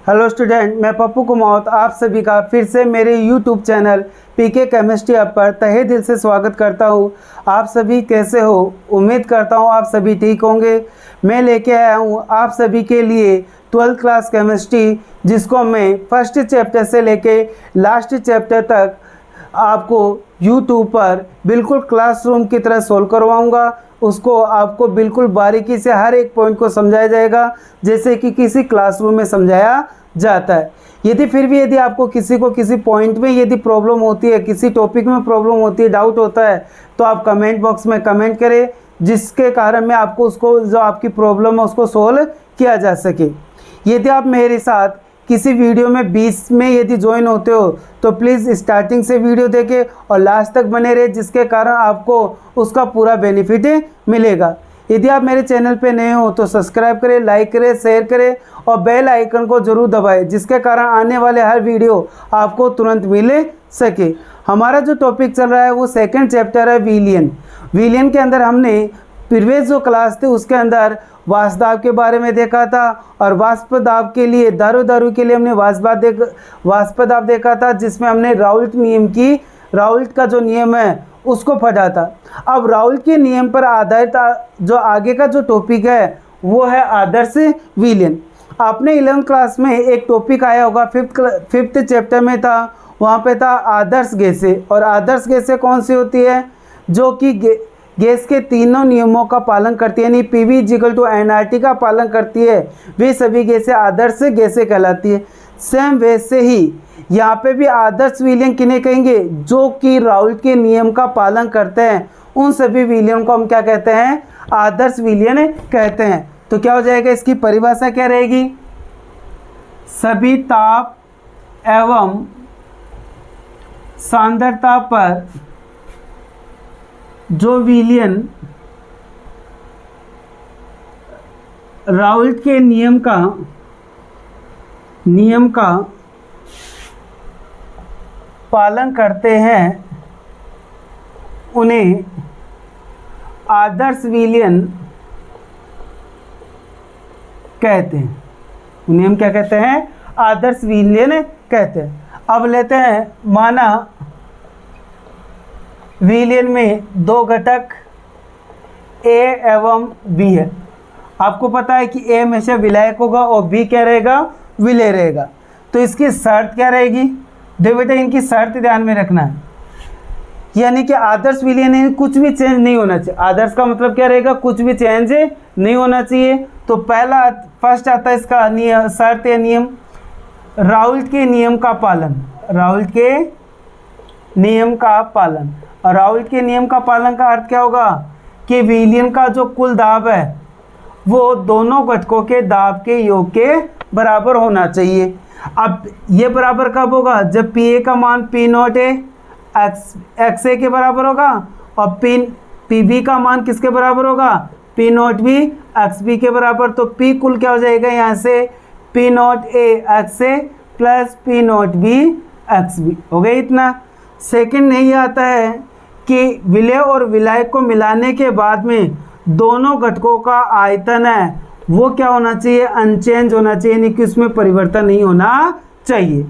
Hello student, मैं पप्पू कुमावत आप सभी का फिर से मेरे YouTube channel PK chemistry app पर तहे दिल से स्वागत करता हूं। आप सभी कैसे हो? उम्मीद करता हूं आप सभी ठीक होंगे। मैं लेके आया हूं आप सभी के लिए 12th क्लास केमिस्ट्री, जिसको मैं फर्स्ट चैप्टर से लेके लास्ट चैप्टर तक आपको यूट्यूब पर बिल्कुल क्लासरूम की तरह सोल्व करवाऊंगा। उसको आपको बिल्कुल बारीकी से हर एक पॉइंट को समझाया जाएगा, जैसे कि किसी क्लासरूम में समझाया जाता है। यदि आपको किसी को किसी पॉइंट में यदि प्रॉब्लम होती है, किसी टॉपिक में प्रॉब्लम होती है, डाउट होता है, तो आप कमेंट बॉक्स में कमेंट करें, जिसके कारण मैं आपको उसको जो आपकी प्रॉब्लम है उसको सोल्व किया जा सके। यदि आप मेरे साथ किसी वीडियो में बीच में यदि ज्वाइन होते हो तो प्लीज़ स्टार्टिंग से वीडियो देखें और लास्ट तक बने रहे, जिसके कारण आपको उसका पूरा बेनिफिट मिलेगा। यदि आप मेरे चैनल पे नए हो तो सब्सक्राइब करें, लाइक करें, शेयर करें और बेल आइकन को ज़रूर दबाएं, जिसके कारण आने वाले हर वीडियो आपको तुरंत मिल सके। हमारा जो टॉपिक चल रहा है वो सेकेंड चैप्टर है विलियन। विलियन के अंदर हमने प्रीवियस जो क्लास थी उसके अंदर वाष्प दाब के बारे में देखा था, और वाष्प दाब के लिए दारू के लिए हमने वाष्प दाब देखा था, जिसमें हमने राउल्ट का जो नियम है उसको पढ़ा था। अब राउल्ट के नियम पर आधारित जो आगे का जो टॉपिक है वो है आदर्श विलयन। आपने 11th क्लास में एक टॉपिक आया होगा, फिफ्थ चैप्टर में था, वहाँ पे था आदर्श गैसें। और आदर्श गैसें कौन सी होती है? जो कि गैस के तीनों नियमों का पालन करती है, यानी PV=nRT का पालन करती है, वे सभी गैसें आदर्श गैसें कहलाती है। सेम वैसे ही यहाँ पे भी आदर्श विलयन किन्हें कहेंगे? जो कि राउल्ट के नियम का पालन करते हैं, उन सभी विलयन को हम क्या कहते हैं? आदर्श विलयन कहते हैं। तो क्या हो जाएगा? इसकी परिभाषा क्या रहेगी? सभी ताप एवं सांद्रता पर जो विलयन राउल्ट के नियम का पालन करते हैं, उन्हें आदर्श विलयन कहते हैं। उन्हें हम क्या कहते हैं? आदर्श विलयन कहते हैं। अब लेते हैं, माना विलयन में दो घटक A एवं B है। आपको पता है कि A हमेशा विलायक होगा और B क्या रहेगा? विलेय रहेगा। तो इसकी शर्त क्या रहेगी? देखो बेटा, इनकी शर्त ध्यान में रखना है, यानी कि आदर्श विलयन में कुछ भी चेंज नहीं होना चाहिए। आदर्श का मतलब क्या रहेगा? कुछ भी चेंज नहीं होना चाहिए। तो फर्स्ट आता है इसका शर्त या नियम, राउल्ट के नियम का पालन। राउल्ट के नियम का पालन। और राउल्ट के नियम का पालन का अर्थ क्या होगा? कि विलयन का जो कुल दाब है वो दोनों घटकों के दाब के योग के बराबर होना चाहिए। अब ये बराबर कब होगा? जब PA का मान P0A XA के बराबर होगा, और PB का मान किसके बराबर होगा? P0B XB के बराबर। तो P कुल क्या हो जाएगा यहाँ से? P0A XA plus P0B XB हो गया इतना। सेकंड नहीं आता है कि विलेय और विलायक को मिलाने के बाद में दोनों घटकों का आयतन है वो क्या होना चाहिए? अनचेंज होना चाहिए, यानी कि उसमें परिवर्तन नहीं होना चाहिए।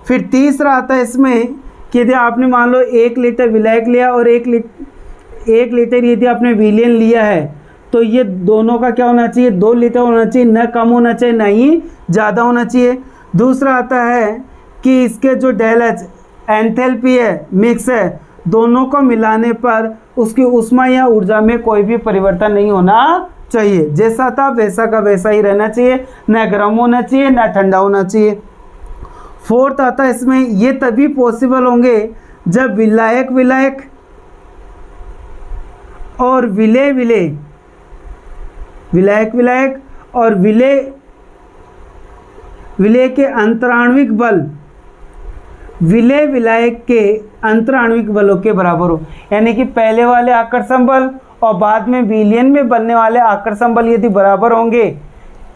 फिर तीसरा आता है इसमें कि यदि आपने मान लो 1 लीटर विलायक लिया और 1 लीटर यदि आपने विलयन लिया है, तो ये दोनों का क्या होना चाहिए? 2 लीटर होना चाहिए, न कम होना चाहिए न ही ज़्यादा होना चाहिए। दूसरा आता है कि इसके जो ΔH एंथैल्पी है, मिक्स है, दोनों को मिलाने पर उसकी ऊष्मा या ऊर्जा में कोई भी परिवर्तन नहीं होना चाहिए। जैसा था वैसा का वैसा ही रहना चाहिए, न गर्म होना चाहिए न ठंडा होना चाहिए। फोर्थ आता है इसमें, ये तभी पॉसिबल होंगे जब विलायक और विलेय और विलेय के अंतराण्विक बल विलेय विलायक के अंतराण्विक बलों के बराबर हो। यानी कि पहले वाले आकर्षण बल और बाद में विलयन में बनने वाले आकर्षण बल यदि बराबर होंगे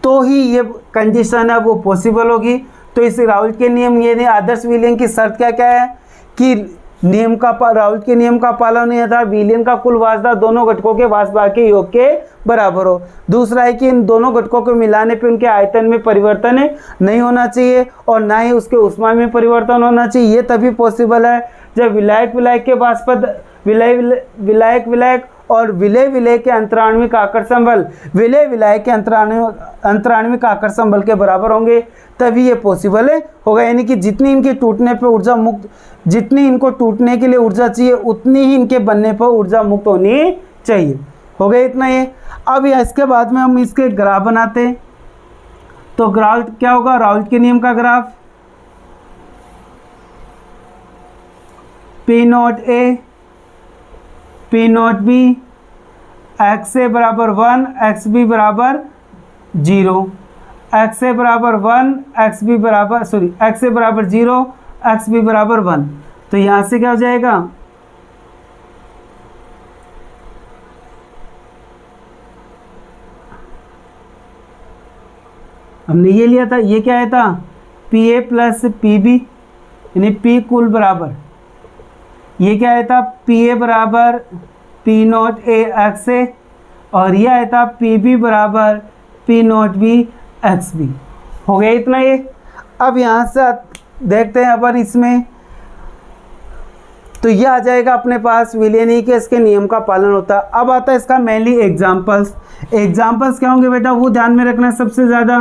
तो ही ये कंडीशन है वो पॉसिबल होगी। तो इस राउल्ट के नियम, ये आदर्श विलयन की शर्त क्या क्या है? कि राउल्ट के नियम का पालन नहीं था, विलयन का कुल वाष्प दोनों घटकों के वाष्प के योग के बराबर हो। दूसरा है कि इन दोनों घटकों को मिलाने पे उनके आयतन में परिवर्तन नहीं होना चाहिए और ना ही उसके ऊष्मा में परिवर्तन होना चाहिए। ये तभी पॉसिबल है जब विलायक विलायक के वाष्प विलायक और विलय के अंतराण्विक आकर्षण बल विलायक के अंतराण्विक आकर्षण बल के बराबर होंगे, तभी ये पॉसिबल होगा। यानी कि जितनी इनके टूटने पे ऊर्जा मुक्त, जितनी इनको टूटने के लिए ऊर्जा चाहिए उतनी ही इनके बनने पर ऊर्जा मुक्त होनी चाहिए। हो गया इतना ये। अब इसके बाद में हम इसके ग्राफ बनाते हैं। तो ग्राफ क्या होगा, राउल्ट के नियम का graph P naught A P naught B X A बराबर 1 एक्स बी बराबर 0, एक्स ए बराबर 1 एक्स बी बराबर एक्स ए बराबर 0 एक्स बी बराबर 1। तो यहाँ से क्या हो जाएगा, हमने ये लिया था, ये क्या आया था P A plus P B यानी पी कुल बराबर, ये क्या आया था पी ए बराबर P not A X A और ये आया था पी बी बराबर P not B X B. हो गया इतना ये। अब यहाँ से देखते हैं अपन इसमें, तो ये आ जाएगा अपने पास विलियन के इसके नियम का पालन होता है। अब आता है इसका मेनली एग्जाम्पल्स। एग्जाम्पल्स क्या होंगे बेटा, वो ध्यान में रखना है सबसे ज़्यादा।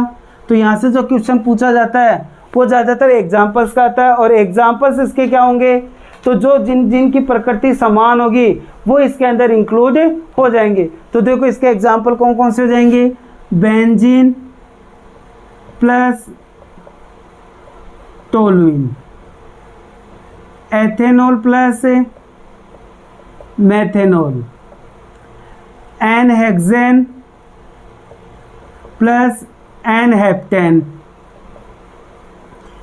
तो यहाँ से जो क्वेश्चन पूछा जाता है वो ज़्यादातर एग्जाम्पल्स का आता है और एग्जाम्पल्स इसके क्या होंगे, तो जो जिनकी प्रकृति समान होगी वो इसके अंदर इंक्लूड हो जाएंगे। तो देखो इसके एग्जाम्पल कौन कौन से हो जाएंगे, benzene plus toluene, ethanol plus methanol, N hexane plus N heptane,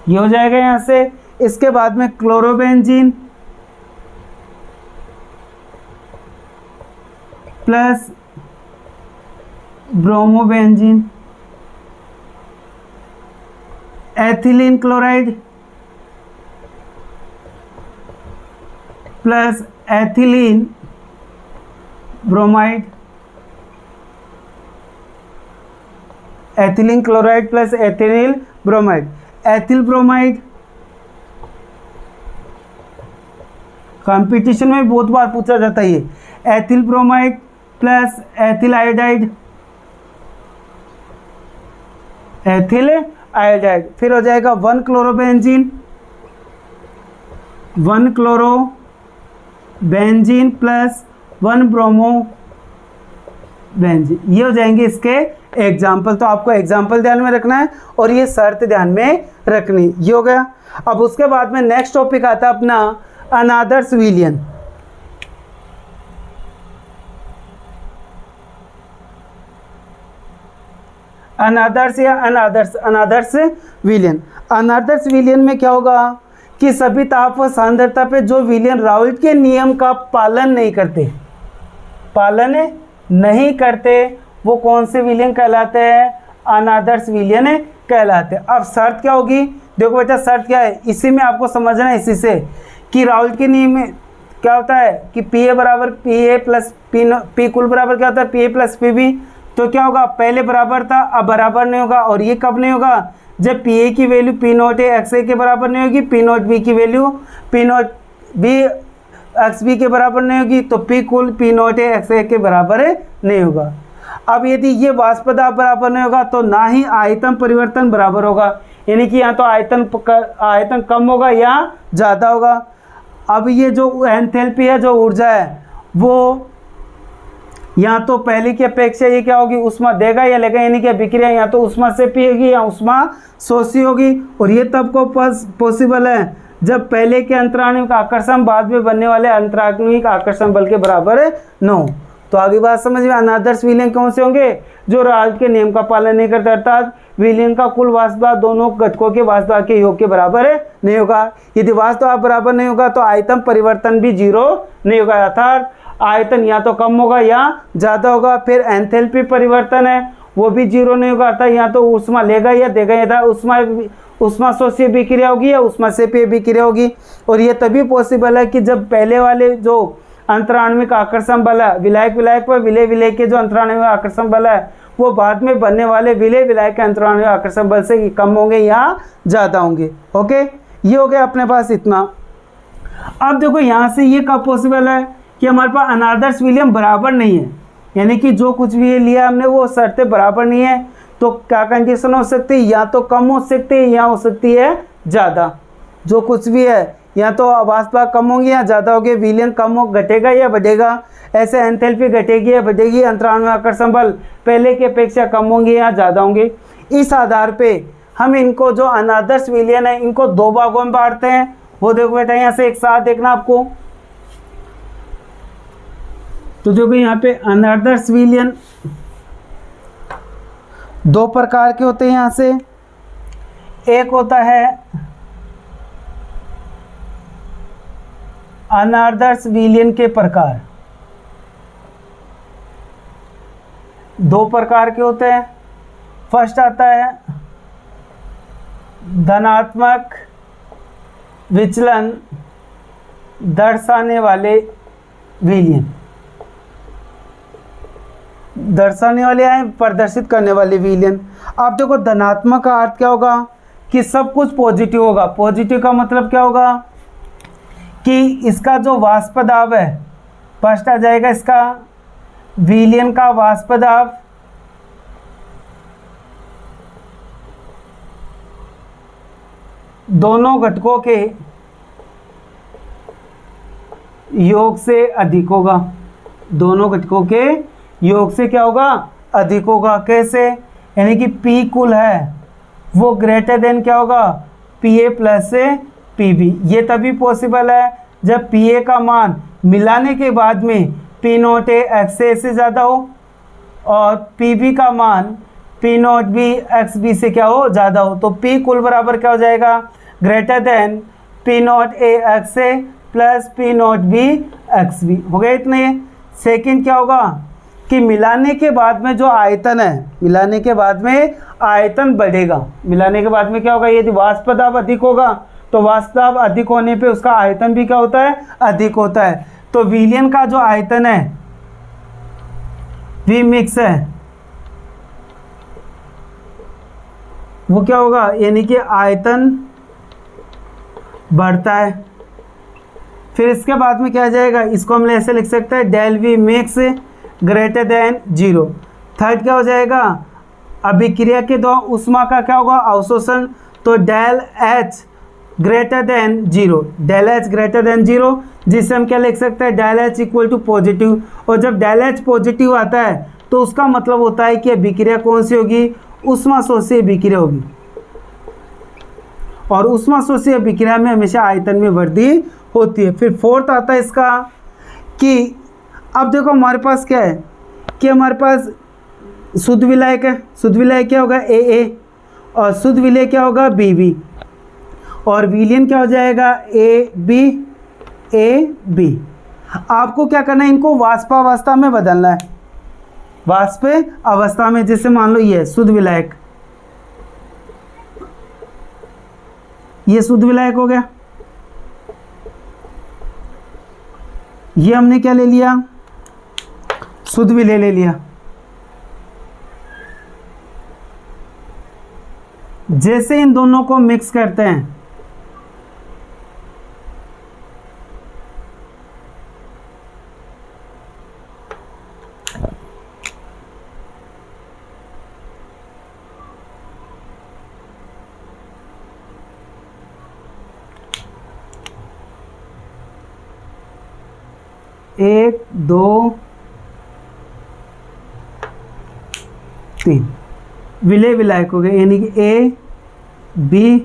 ये हो जाएगा यहाँ से। इसके बाद में chlorobenzene plus bromobenzene, ethylene chloride plus ethylene bromide, ethylene chloride plus ethylene bromide, ethyl bromide competition में बहुत बार पूछा जाता है ये, ethyl bromide plus ethyl iodide, ethyl iodide. फिर हो जाएगा 1 क्लोरोबेंजीन, 1 क्लोरोबेंजीन प्लस 1 ब्रोमोबेंजीन, ये हो जाएंगे इसके एग्जाम्पल। तो आपको एग्जाम्पल ध्यान में रखना है और ये शर्त ध्यान में रखनी, ये हो गया। अब उसके बाद में नेक्स्ट टॉपिक आता है अपना अनादर्श विलयन। अनादर्श या अनादर्श विलयन। अनादर्श विलयन में क्या होगा कि सभी ताप व सांद्रता पे जो विलयन राउल्ट के नियम का पालन नहीं करते वो कौन से विलयन कहलाते हैं, अनादर्श विलयन कहलाते हैं। अब शर्त क्या होगी, देखो बेटा शर्त क्या है, इसी में आपको समझना है, इसी से कि राउल्ट के नियम में क्या होता है कि पी ए बराबर पी ए प्लस पी कुल बराबर क्या होता है P A plus P B. तो क्या होगा, पहले बराबर था अब बराबर नहीं होगा, और ये कब नहीं होगा, जब पी ए की value P not A X A के बराबर नहीं होगी, पी नॉट बी की value P not B X B के बराबर नहीं होगी, तो पी कुल P not A X A के बराबर नहीं होगा। अब यदि ये वाष्प दाब बराबर नहीं होगा तो ना ही आयतन परिवर्तन बराबर होगा, यानी कि यहाँ तो आयतन कम होगा या ज़्यादा होगा। अब ये जो एंथैल्पी है, जो ऊर्जा है, वो या तो पहले की अपेक्षा ये क्या होगी, उष्मा देगा या लेगा, यानी कि अभिक्रिया या तो उष्मा से पिएगी या उष्मा शोषी होगी। और ये तब को पॉसिबल है जब पहले के अंतराणविक आकर्षण बाद में बनने वाले अंतराणविक आकर्षण बल के बराबर न हो। तो आगे बात समझ में, अनादर्श विलयन कौन से होंगे, जो राउल्ट के नियम का पालन नहीं करते, अर्थात विलयन का कुल वाष्प दोनों घटकों के वाष्प के योग के बराबर नहीं होगा। यदि वाष्प बराबर नहीं होगा तो आयतन परिवर्तन भी 0 नहीं होगा, अर्थात आयतन या तो कम होगा या ज़्यादा होगा। फिर एंथैल्पी परिवर्तन है वो भी 0 नहीं होगा, अर्थात या तो ऊष्मा लेगा या देगा, या उष्माशोषीय अभिक्रिया होगी या ऊष्माक्षेपीय अभिक्रिया होगी। और ये तभी पॉसिबल है कि जब पहले वाले जो अंतराण्विक आकर्षण बल है विलायक विलायक व विलय विलय के जो अंतराण्विक आकर्षण बल है वो बाद में बनने वाले विलय विलायक के अंतराण्विक आकर्षण बल से कम होंगे या ज़्यादा होंगे। ओके, ये हो गया अपने पास इतना। अब देखो यहाँ से ये कब पॉसिबल है कि हमारे पास अनादर्श विलियम बराबर नहीं है, यानी कि जो कुछ भी लिया हमने वो शर्तें बराबर नहीं है। तो क्या कंडीशन हो सकती है, या तो कम हो सकती है या हो सकती है ज़्यादा। जो कुछ भी है या तो आवास भाग कम होंगे या ज़्यादा होंगे, विलियन कम हो घटेगा या बढ़ेगा, ऐसे एंथैल्पी घटेगी या बढ़ेगी, अंतराण्विक आकर्षण बल पहले की अपेक्षा कम होंगे या ज़्यादा होंगे। इस आधार पे हम इनको जो अनादर्श विलियन है इनको दो भागों में बांटते हैं। वो देखो बेटा यहाँ से एक साथ देखना आपको, तो देखो यहाँ पे अनादर्श विलियन दो प्रकार के होते हैं। यहाँ से एक होता है अनादर्श विलियन के प्रकार, दो प्रकार के होते हैं। फर्स्ट आता है धनात्मक विचलन दर्शाने वाले विलियन, दर्शाने वाले हैं प्रदर्शित करने वाले विलियन। आप देखो धनात्मक का अर्थ क्या होगा कि सब कुछ पॉजिटिव होगा। पॉजिटिव का मतलब क्या होगा कि इसका जो वाष्प दाब है, फर्स्ट आ जाएगा इसका विलियन का वाष्प दाब दोनों घटकों के योग से अधिक होगा। दोनों घटकों के योग से क्या होगा, अधिक होगा। कैसे, यानी कि P कुल है वो ग्रेटर देन क्या होगा, PA प्लस से PB। ये तभी पॉसिबल है जब PA का मान मिलाने के बाद में P नोट A XA से ज़्यादा हो और PB का मान P नोट B XB से क्या हो, ज़्यादा हो। तो P कुल बराबर क्या हो जाएगा, greater than P note A XA plus P note B XB। हो गए इतने। सेकंड क्या होगा कि मिलाने के बाद में जो आयतन है, मिलाने के बाद में आयतन बढ़ेगा। मिलाने के बाद में क्या होगा, यदि वाष्प दाब अधिक होगा तो वाष्प दाब अधिक होने पे उसका आयतन भी क्या होता है, अधिक होता है। तो विलियन का जो आयतन है वी मिक्स है वो क्या होगा, यानी कि आयतन बढ़ता है। फिर इसके बाद में क्या आ जाएगा, इसको हम ऐसे लिख सकते हैं del V mix greater than 0। Third क्या हो जाएगा, अभिक्रिया के दौरान ऊष्मा का क्या होगा, अवशोषण। तो del H greater than 0, del H greater than 0, जिससे हम क्या लिख सकते हैं, del H equal to positive. और जब डेल H पॉजिटिव आता है तो उसका मतलब होता है कि अभिक्रिया कौन सी होगी, ऊष्माशोषीय अभिक्रिया होगी। और ऊष्माशोषीय अभिक्रिया में हमेशा आयतन में वृद्धि होती है। फिर फोर्थ आता है इसका कि अब देखो हमारे पास क्या है कि हमारे पास शुद्ध विलायक है। शुद्ध विलायक क्या होगा, AA, और शुद्ध विलय क्या होगा, BB। और विलियन क्या हो जाएगा, AB। आपको क्या करना है, इनको वाष्पावस्था में बदलना है, वाष्प अवस्था में। जैसे मान लो ये शुद्ध विलायक, ये शुद्ध विलायक हो गया। ये हमने क्या ले लिया, शुद्ध विलय ले लिया। जैसे इन दोनों को मिक्स करते हैं एक दो तीन विलय विलायक हो गए, यानी कि A B,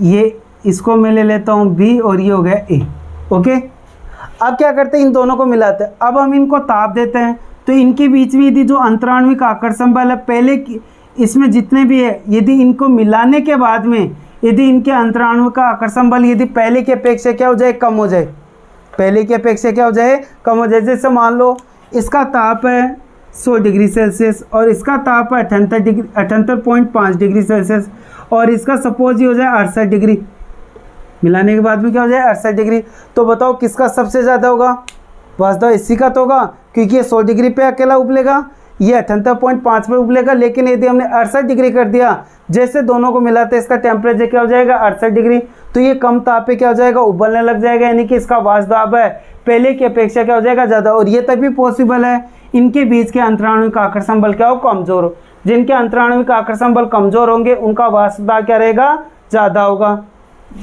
ये इसको मैं ले लेता हूँ B और ये हो गया A। ओके, अब क्या करते हैं, इन दोनों को मिलाते हैं। अब हम इनको ताप देते हैं तो इनके बीच में यदि जो अंतराण्विक आकर्षण बल है पहले इसमें जितने भी है, यदि इनको मिलाने के बाद में यदि इनके अंतराण्विक आकर्षण बल यदि पहले की अपेक्षा क्या हो जाए, कम हो जाए, पहले की अपेक्षा क्या हो जाए, कम हो जाए। जैसे मान लो इसका ताप है 100 डिग्री सेल्सियस और इसका ताप है 78.5 डिग्री सेल्सियस और इसका सपोज ये हो जाए 68 डिग्री, मिलाने के बाद में क्या हो जाए 68 डिग्री। तो बताओ किसका सबसे ज़्यादा होगा? वास्तव इसी का तो होगा, क्योंकि ये 100 डिग्री पे अकेला उबलेगा, ये 78.5 पे उबलेगा। लेकिन यदि हमने 68 डिग्री कर दिया, जैसे दोनों को मिलाते इसका टेम्परेचर क्या हो जाएगा 68 डिग्री, तो ये कम ताप पे क्या हो जाएगा उबलने लग जाएगा, यानी कि इसका वाष्प दाब है पहले की अपेक्षा क्या हो जाएगा ज़्यादा। और ये तभी पॉसिबल है इनके बीच के अंतराणुविक आकर्षण बल क्या हो कमज़ोर हो। जिनके अंतराणुविक आकर्षण बल कमज़ोर होंगे उनका वाष्प दाब क्या रहेगा ज़्यादा होगा।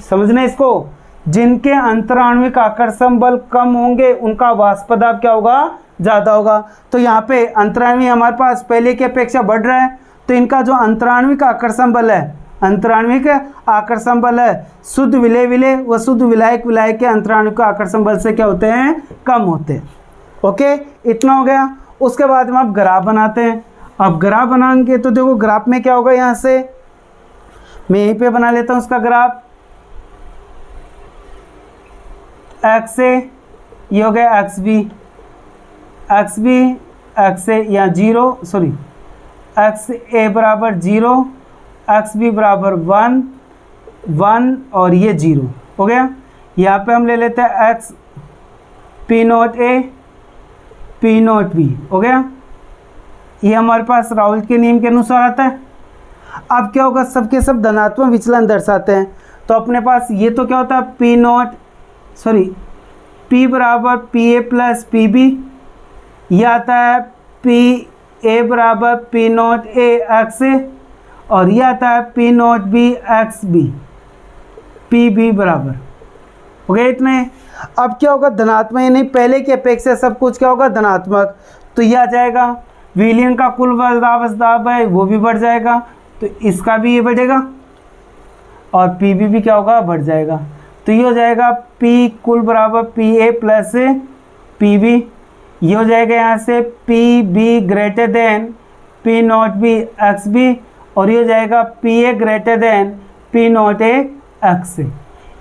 समझना इसको, जिनके अंतराणुविक आकर्षण बल कम होंगे उनका वाष्प दाब क्या होगा ज़्यादा होगा। तो यहाँ पे अंतराणुविक हमारे पास पहले की अपेक्षा बढ़ रहा है, तो इनका जो अंतराणुविक आकर्षण बल है, अंतराणुविक आकर्षण बल है, शुद्ध विलेय विलेय व शुद्ध विलायक विलायक के अंतराणुविक आकर्षण बल से क्या होते हैं कम होते हैं। ओके, इतना हो गया। उसके बाद में आप ग्राफ बनाते हैं। अब ग्राफ बनाएंगे तो देखो ग्राफ में क्या होगा, यहाँ से मैं यहीं पे बना लेता हूँ उसका ग्राफ। एक्स ए ये हो गया एक्स बी, एक्स ए या 0 सॉरी एक्स ए बराबर 0, एक्स बी बराबर 1 1 और ये 0 हो गया। यहाँ पे हम ले लेते हैं X P not A P not B हो गया। ये हमारे पास राउल के नियम के अनुसार आता है। अब क्या होगा, सबके सब धनात्मक विचलन दर्शाते हैं, तो अपने पास ये तो क्या होता है पी नोट सॉरी पी बराबर P A plus P B, यह आता है पी ए बराबर P not A X A और यह आता है P not B X B, P B बराबर हो गया इतने। अब क्या होगा धनात्मक, यानी पहले की अपेक्षा सब कुछ क्या होगा धनात्मक, तो यह आ जाएगा विलयन का कुल वाष्प दाब है वो भी बढ़ जाएगा, तो इसका भी ये बढ़ेगा और पी बी भी क्या होगा बढ़ जाएगा। तो ये हो जाएगा पी कुल बराबर P A plus P B, ये हो जाएगा यहाँ से P B greater than P not B X B और ये हो जाएगा P A greater than P not A X A.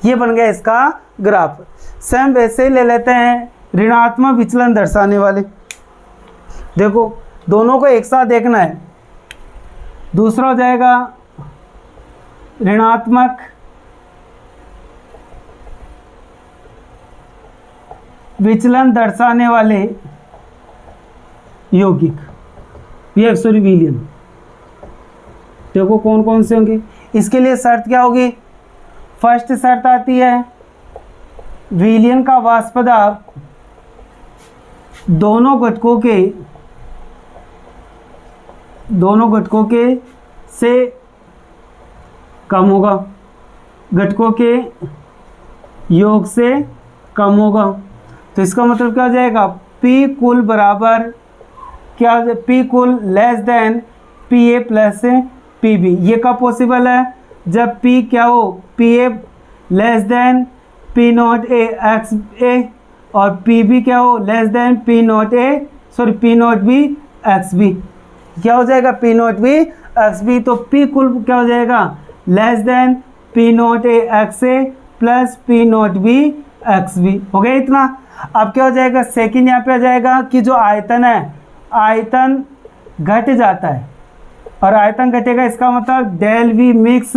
ये बन गया इसका ग्राफ। सेम वैसे ही ले लेते हैं ऋणात्मक विचलन दर्शाने वाले। देखो दोनों को एक साथ देखना है। दूसरा हो जाएगा ऋणात्मक विचलन दर्शाने वाले यौगिक, ये सॉरी विलयन। देखो कौन कौन से होंगे, इसके लिए शर्त क्या होगी, फर्स्ट शर्त आती है विलयन का वाष्प दाब दोनों घटकों के से कम होगा, घटकों के योग से कम होगा। तो इसका मतलब क्या हो जाएगा P कुल बराबर क्या हो जाए P कुल less than P A plus P B. ये कब पॉसिबल है, जब P क्या हो P A less than P not A X A और पी बी क्या हो less than P not A sorry P not B X B. क्या हो जाएगा P not B X B, तो P कुल क्या हो जाएगा less than P not A X A plus P not B X B. हो गया इतना। अब क्या हो जाएगा सेकंड यहाँ पे आ जाएगा कि जो आयतन है आयतन घट जाता है और आयतन घटेगा, इसका मतलब del V mix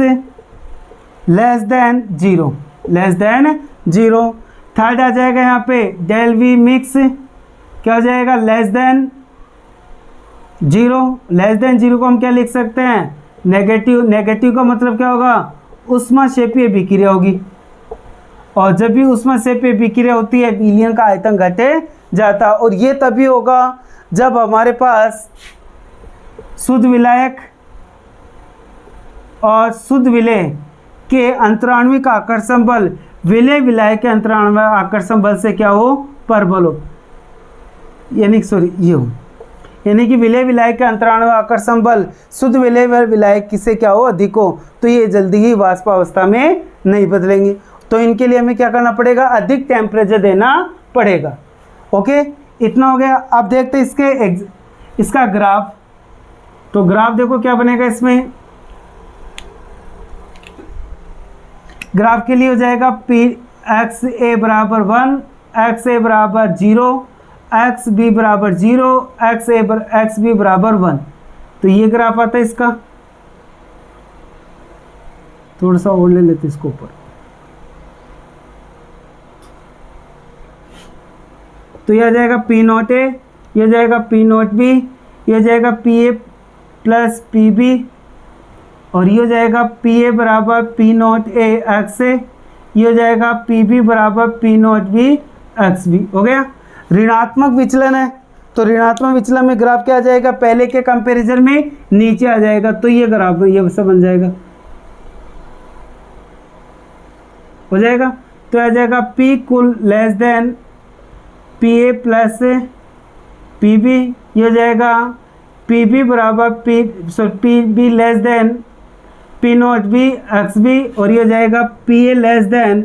less than zero, less than zero. Third आ जाएगा यहाँ पे डेल वी मिक्स क्या हो जाएगा less than zero. Less than zero को हम क्या लिख सकते हैं नेगेटिव। नेगेटिव का मतलब क्या होगा ऊष्माक्षेपीय विक्रिया होगी और जब भी ऊष्माक्षेपीय विक्रिया होती है विलयन का आयतन घटे जाता। और ये तभी होगा जब हमारे पास शुद्ध विलायक और शुद्ध विलेय के अंतराण्विक आकर्षण बल विलेय विलायक के अंतराण्विक आकर्षण बल से क्या हो परबल हो, यानी सॉरी ये हो, यानी कि विलेय विलायक के अंतराण्विक आकर्षण बल शुद्ध विलेय विलायक से क्या हो अधिक हो, तो ये जल्दी ही वाष्प अवस्था में नहीं बदलेंगे। तो इनके लिए हमें क्या करना पड़ेगा अधिक टेम्परेचर देना पड़ेगा। ओके इतना हो गया। अब देखते हैं इसका ग्राफ। तो ग्राफ देखो क्या बनेगा, इसमें ग्राफ के लिए हो जाएगा पी एक्स ए बराबर 1 एक्स ए बराबर 0 एक्स बी बराबर 0, एक्स बी बराबर 1। तो ये ग्राफ आता है इसका। थोड़ा सा और ले लेते इसको ऊपर। तो यह आ जाएगा पी नॉट ए, यह जाएगा पी नॉट बी, यह जाएगा P A plus P B, और ये हो जाएगा पी ए बराबर P not A X A, ये हो जाएगा पी बी बराबर P not B X B. हो गया। ऋणात्मक विचलन है तो ऋणात्मक विचलन में ग्राफ क्या आ जाएगा, पहले के कंपैरिजन में नीचे आ जाएगा। तो ये ग्राफ ये सब बन जाएगा, हो जाएगा। तो आ जाएगा पी कुल less than P A plus P B, ये हो जाएगा पी बी बराबर P B less than P not B X B, और ये हो जाएगा P A less than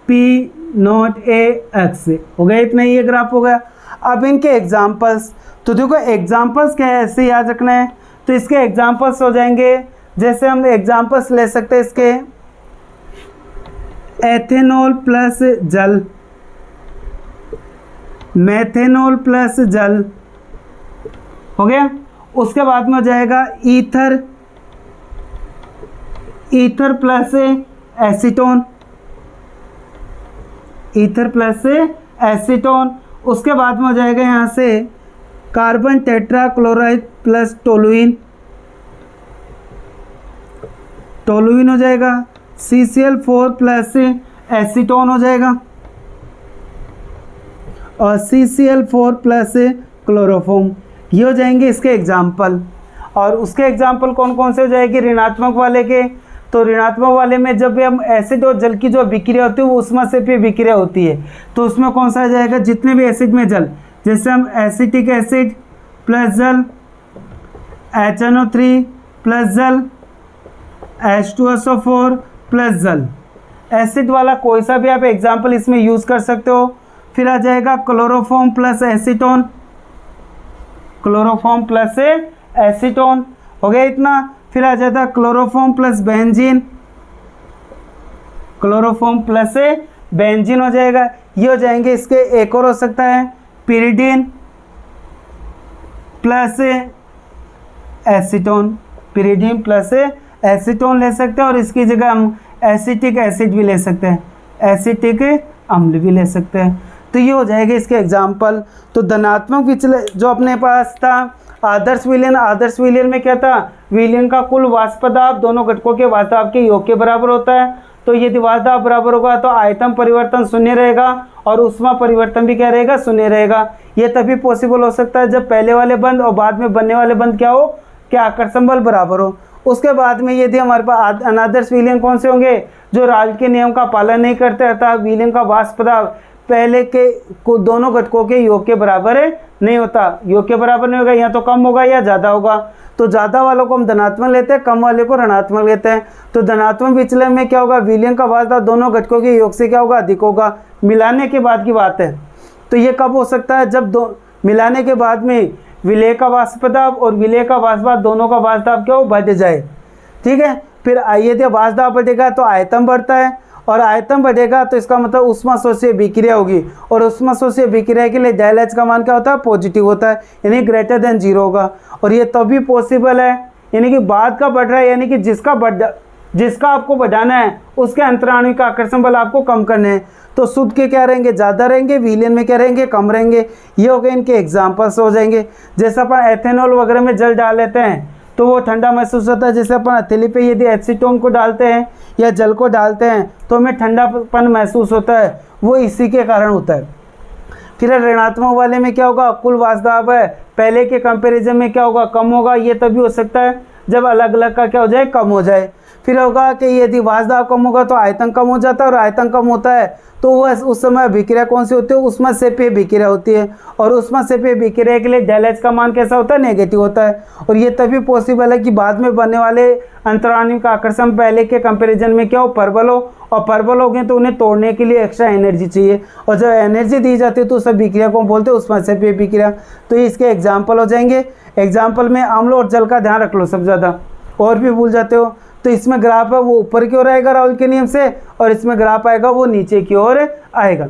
P not A X A. हो गया, इतना ही ये ग्राफ हो गया। अब इनके एग्जाम्पल्स, तो देखो एग्जाम्पल्स क्या है, ऐसे याद रखना है। तो इसके एग्जाम्पल्स हो जाएंगे, जैसे हम एग्जाम्पल्स ले सकते हैं इसके, एथेनॉल प्लस जल, मेथेनॉल प्लस जल, हो गया। उसके बाद में हो जाएगा ether, ether plus acetone, ether plus acetone. उसके बाद में हो जाएगा यहाँ से carbon tetrachloride plus toluene, toluene हो जाएगा। CCl4 प्लस एसीटोन हो जाएगा, और CCl4 प्लस क्लोरोफॉर्म। ये हो जाएंगे इसके एग्जाम्पल। और उसके एग्जाम्पल कौन कौन से हो जाएंगे ऋणात्मक वाले के। तो ऋणात्मक वाले में जब भी हम एसिड और जल की जो विक्रिया होती है वो उष्मा से भी विक्रिया होती है, तो उसमें कौन सा आ जाएगा, जितने भी एसिड में जल, जैसे हम एसिटिक एसिड प्लस जल, HNO3 प्लस जल, H2SO4 प्लस जल, एसिड वाला कोई सा भी आप एग्जाम्पल इसमें यूज़ कर सकते हो। फिर आ जाएगा chloroform plus acetone, chloroform plus acetone, हो गया इतना। फिर आ जाता है chloroform plus benzene, chloroform plus benzene हो जाएगा। ये हो जाएंगे इसके। एक और हो सकता है pyridine plus acetone, pyridine plus acetone ले सकते हैं, और इसकी जगह हम एसिटिक एसिड भी ले सकते हैं, एसिटिक अम्ल भी ले सकते हैं। तो ये हो जाएगा इसके एग्जाम्पल। तो धनात्मक विचलन जो अपने पास था आदर्श विलयन, आदर्श विलयन में क्या था, विलयन का कुल वाष्प दाब दोनों घटकों के वाष्प दाब के योग के बराबर होता है। तो यदि वाष्प दाब बराबर होगा तो आयतन परिवर्तन शून्य रहेगा और ऊष्मा परिवर्तन भी क्या रहेगा, शून्य रहेगा। ये तभी पॉसिबल हो सकता है जब पहले वाले बंध और बाद में बनने वाले बंध क्या हो, क्या आकर्षण बल बराबर हो। उसके बाद में यदि हमारे पास अनादर्श विलयन कौन से होंगे, जो राल के नियम का पालन नहीं करते, अर्थात विलयन का वाष्प दाब पहले के दोनों घटकों के योग के बराबर नहीं होता, योग के बराबर नहीं होगा, या तो कम होगा या ज़्यादा होगा। तो ज़्यादा वालों को हम धनात्मक लेते हैं, कम वाले को ऋणात्मक लेते हैं। तो धनात्मक विचलन में क्या होगा, विलयन का वाष्प दाब दोनों घटकों के योग से क्या होगा, अधिक होगा। मिलाने के बाद की बात है। तो ये कब हो सकता है, जब मिलाने के बाद में विलय का वाष्प दाब और विलय का वाष्प दाब दोनों का वाष्प दाब क्या हो, बढ़ जाए। ठीक है। फिर यदि वाष्प दाब बढ़ेगा तो आयतन बढ़ता है, और आयतन बढ़ेगा तो इसका मतलब ऊष्माशोषीय विक्रिया होगी, और ऊष्माशोषीय विक्रिया के लिए डेल एच का मान क्या होता है, पॉजिटिव होता है, यानी ग्रेटर देन 0 होगा। और ये तभी पॉसिबल है, यानी कि बाद का बढ़ रहा है, यानी कि जिसका आपको बढ़ाना है उसके अंतराणु का आकर्षण बल आपको कम करने हैं। तो शुद्ध के क्या रहेंगे, ज़्यादा रहेंगे, विलयन में क्या रहेंगे, कम रहेंगे। ये हो गए इनके एग्जाम्पल्स हो जाएंगे। जैसे अपन एथेनॉल वगैरह में जल डाल लेते हैं तो वो ठंडा महसूस होता है। जैसे अपन हथेली पे यदि एसीटोन को डालते हैं या जल को डालते हैं तो हमें ठंडापन महसूस होता है, वो इसी के कारण होता है। फिर ऋणात्मक वाले में क्या होगा, कुल वाष्प दाब है पहले के कंपैरिजन में क्या होगा, कम होगा। ये तभी हो सकता है जब अलग अलग का क्या हो जाए, कम हो जाए। फिर होगा कि यदि वाष्प दाब कम होगा तो आयतन कम हो जाता है, और आयतन कम होता है तो वह उस समय अभिक्रिया कौन सी होती है, ऊष्माक्षेपीय विक्रिया होती है। और ऊष्माक्षेपीय विक्रिया के लिए डेल एच का मान कैसा होता है, नेगेटिव होता है। और ये तभी पॉसिबल है कि बाद में बनने वाले अंतराणु का आकर्षण पहले के कंपैरिजन में क्या हो, प्रबल हो, और प्रबल हो गए तो उन्हें तोड़ने के लिए एक्स्ट्रा एनर्जी चाहिए, और जब एनर्जी दी जाती है तो उस विक्रिया को बोलते हैं ऊष्माक्षेपीय विक्रिया। तो ये इसके एग्जाम्पल हो जाएंगे। एग्जाम्पल में अम्ल और जल का ध्यान रख लो सबसे ज़्यादा, और भी भूल जाते हो। तो इसमें ग्राफ है वो ऊपर की ओर आएगा राहुल के नियम से, और इसमें ग्राफ आएगा वो नीचे की ओर आएगा।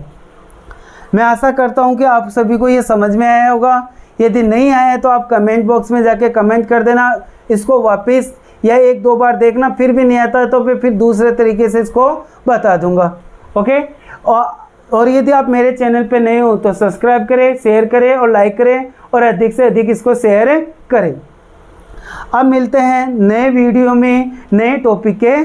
मैं आशा करता हूँ कि आप सभी को ये समझ में आया होगा। यदि नहीं आया है तो आप कमेंट बॉक्स में जाके कमेंट कर देना, इसको वापस या 1-2 बार देखना, फिर भी नहीं आता तो फिर दूसरे तरीके से इसको बता दूंगा। ओके, और यदि आप मेरे चैनल पे नए हो तो सब्सक्राइब करें, शेयर करें और लाइक करें और अधिक से अधिक इसको शेयर करें। अब मिलते हैं नए वीडियो में नए टॉपिक के